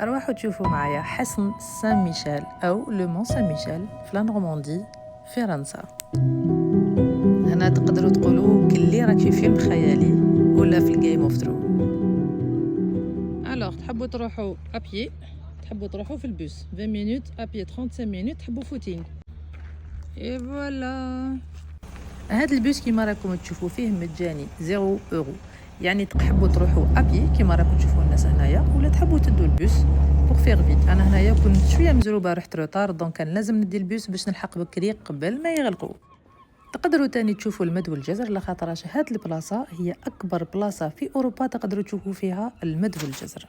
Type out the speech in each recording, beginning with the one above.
أروحوا تشوفوا معايا حصن سان ميشيل أو لو مون سان ميشيل في لا نورماندي في فرنسا. هنا تقدروا تقولوا كلي راك في فيلم خيالي ولا في الجيم اوف ثرون. الوغ تحبوا تروحوا ابيي، تحبوا تروحوا في البوس 20 مينوت ابيي، 35 مينوت تحبوا فوتين. اي فوالا هاد البوس كيما راكم تشوفوا فيه مجاني 0 اورو، يعني تحبوا تروحوا ابي كيما راكم تشوفوا الناس هنايا، ولا تحبوا تدوا البوس بوغ فيغ فيت. انا هنايا كنت شويه مزروبه، رحت روطار دونك كان لازم ندي البوس باش نلحق بكري قبل ما يغلقوا. تقدروا تاني تشوفوا المد والجزر لخاطرش هاد البلاصه هي اكبر بلاصه في اوروبا تقدروا تشوفوا فيها المد والجزر.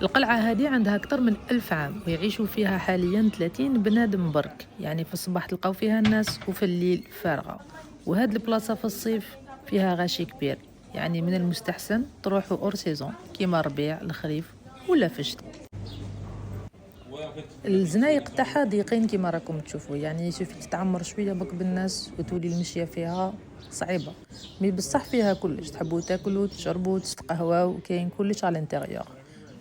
القلعة هذه عندها أكثر من 1000 عام ويعيشوا فيها حاليا 30 بنادم برك، يعني في الصباح تلقاو فيها الناس وفي الليل فارغة. وهاد البلاصة في الصيف فيها غاشي كبير، يعني من المستحسن تروحوا أور سيزون كيما الربيع الخريف ولا في الشتاء. الزنايق تاعها ضيقين كيما راكم تشوفوا، يعني يشوفي تتعمر شويه بك بالناس وتولي المشيه فيها صعيبه، مي بصح فيها كلش، تحبوا تاكلوا تشربوا تستقهواو وكاين كلش على الانتيريور.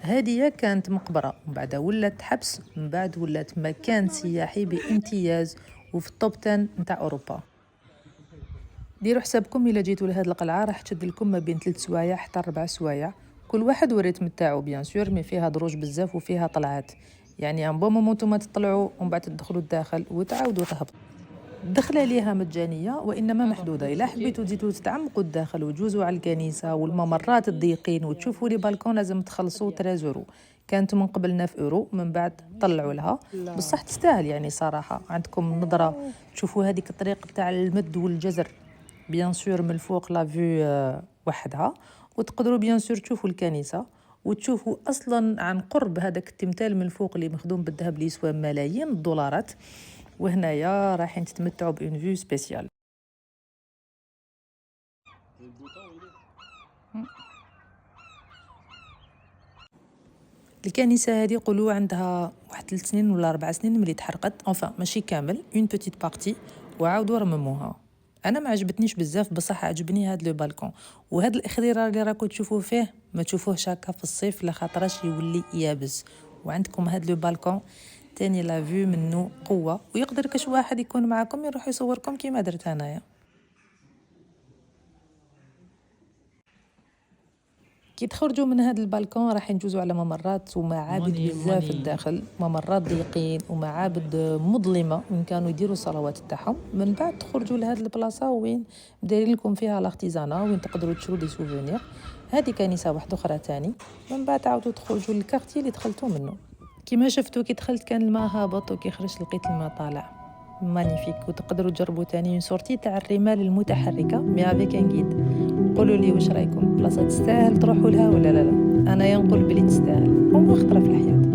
هذه كانت مقبره، من بعد ولات حبس، من بعد ولات مكان سياحي بامتياز وفي التوب 10 نتاع اوروبا. ديروا حسابكم الا جيتوا لهاد القلعه راح تشد لكم ما بين 3 سوايع حتى 4 سوايع، كل واحد والريتم تاعو بيان سور، مي فيها دروج بزاف وفيها طلعات، يعني ان بون مومون نتوما تطلعوا ومن بعد تدخلوا الداخل وتعاودوا تهبطوا. الدخله ليها مجانيه وانما محدوده، الا حبيتوا تزيدوا تتعمقوا الداخل وتجوزوا على الكنيسه والممرات الضيقين وتشوفوا لي بالكون لازم تخلصوا 3 اورو. كانت من قبل 9 اورو، من بعد طلعوا لها، بصح تستاهل يعني صراحه. عندكم نظره تشوفوا هذيك الطريق تاع المد والجزر بيان سور من الفوق لا فيو وحدها، وتقدروا بيان سور تشوفوا الكنيسه وتشوفوا اصلا عن قرب هذاك التمثال من الفوق اللي مخدوم بالذهب اللي يسوى ملايين الدولارات. وهنايا رايحين تتمتعوا بون فيو سبيسيال. الكنيسه هذه يقولوا عندها واحد 3 سنين ولا 4 سنين ملي تحرقت، انفا ماشي كامل، اون بوتيت بارتي، وعاودوا رمموها. انا ما عجبتنيش بزاف، بصح عجبني هاد لو بالكون. وهاد الاخضرار اللي راكم تشوفوه فيه ما تشوفوهش هكا في الصيف لخاطرش يولي يابس. وعندكم هاد لو بالكون تاني لا فيو منه قوه، ويقدر كاش واحد يكون معاكم يروح يصوركم كيما درت انايا. كي تخرجوا من هذا البالكون راح نجوزوا على ممرات ومعابد بزاف الداخل، ممرات ضيقين ومعابد مظلمه وين كانوا يديروا الصلوات تاعهم. من بعد تخرجوا لهذه البلاصه وين دايرين لكم فيها الارتيزانا وين تقدروا تشرو دي سوفونير. هذه كنيسه واحده اخرى تاني. من بعد تعاودوا تخرجوا للكارتي اللي دخلتوا منه. كيما شفتوا كي دخلت كان الماء هابط وكي خرجت لقيت الماء طالع مانيفيك. وتقدروا تجربوا تاني صورتي تاع الرمال المتحركه مي افيك ان جيد. قولوا لي واش رايكم، بلاصه تستاهل تروحوا لها ولا لا؟ انا ينقول بلي تستاهل، وما خطره في الحياه.